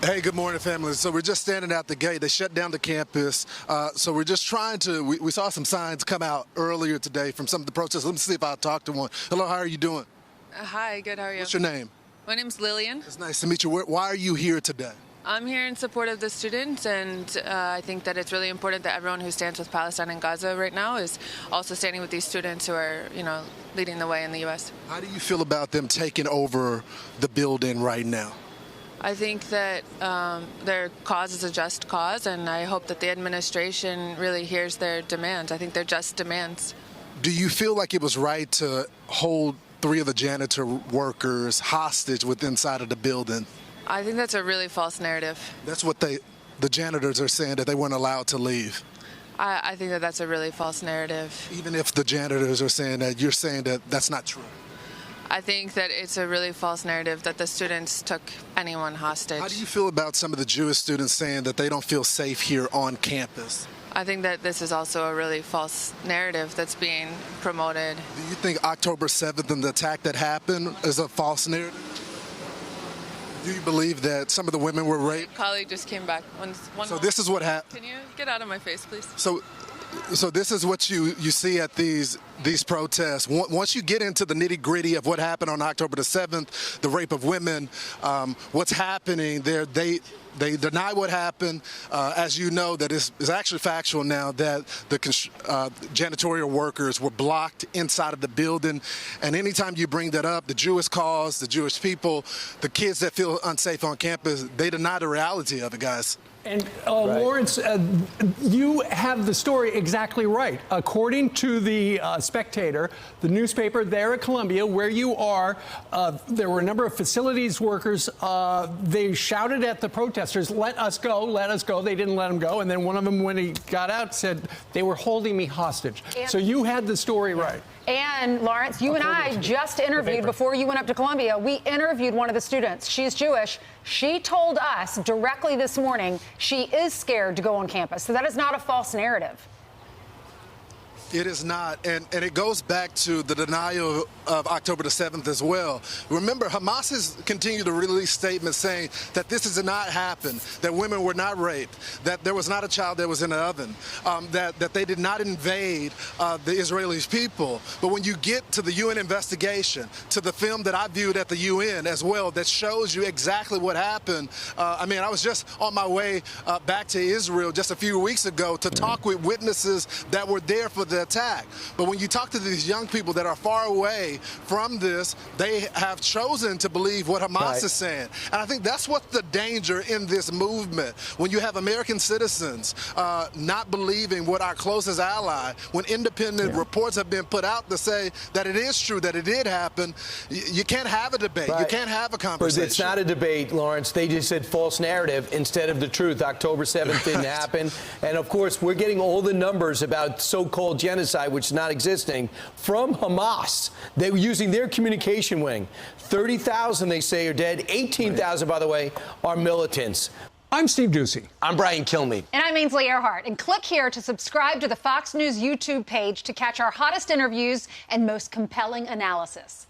Hey, good morning, family. So we're just standing out the gate. They shut down the campus. So we're just trying to, we saw some signs come out earlier today from some of the protests. Let me see if I'll talk to one. Hello, how are you doing? Hi, good, how are you? What's your name? My name's Lillian. It's nice to meet you. Why are you here today? I'm here in support of the students, and I think that it's really important that everyone who stands with Palestine and Gaza right now is also standing with these students who are, leading the way in the U.S. How do you feel about them taking over the building right now? I think that their cause is a just cause, and I hope that the administration really hears their demands. I think they're just demands. Do you feel like it was right to hold 3 of the janitor workers hostage inside of the building? I think that's a really false narrative. That's what the janitors are saying, that they weren't allowed to leave. I think that that's a really false narrative. Even if the janitors are saying that, you're saying that that's not true. I think that it's a really false narrative that the students took anyone hostage. How do you feel about some of the Jewish students saying that they don't feel safe here on campus? I think that this is also a really false narrative that's being promoted. Do you think October 7th and the attack that happened is a false narrative? Do you believe that some of the women were raped? My colleague just came back. So this is what happened. Can you get out of my face, please? So this is what you see at these protests. Once you get into the nitty-gritty of what happened on October the 7th, the rape of women, what's happening there, they deny what happened. As you know, that is actually factual now, that the janitorial workers were blocked inside of the building. And anytime you bring that up, the Jewish cause, the Jewish people, the kids that feel unsafe on campus, they deny the reality of it, guys. And Lawrence, you have the story exactly right. According to the Spectator, the newspaper there at Columbia, where you are, there were a number of facilities workers. They shouted at the protesters, "Let us go, let us go." They didn't let him go. And then one of them, when he got out, said, "They were holding me hostage." So you had the story right. And Lawrence, you and I just interviewed, before you went up to Columbia, we interviewed one of the students. She's Jewish. She told us directly this morning she is scared to go on campus. So that is not a false narrative. It is not, and it goes back to the denial of October the 7th as well. Remember, Hamas has continued to release statements saying that this has not happened, that women were not raped, that there was not a child that was in the oven, that they did not invade the Israeli people. But when you get to the UN investigation, to the film that I viewed at the UN as well, that shows you exactly what happened. I was just on my way back to Israel just a few weeks ago to talk with witnesses that were there for the attack. But when you talk to these young people that are far away from this, they have chosen to believe what Hamas is saying. And I think that's what the danger in this movement. When you have American citizens not believing what our closest ally, when independent reports have been put out to say that it is true, that it did happen, you can't have a debate. You can't have a conversation. But it's not a debate, Lawrence. They just said false narrative instead of the truth. October 7th didn't happen. And, of course, we're getting all the numbers about so-called genocide, which is not existing, from Hamas. They were using their communication wing. 30,000, they say, are dead. 18,000, by the way, are militants. I'm Steve Ducey. I'm Brian Kilmeade. And I'm Ainsley Earhart. And click here to subscribe to the Fox News YouTube page to catch our hottest interviews and most compelling analysis.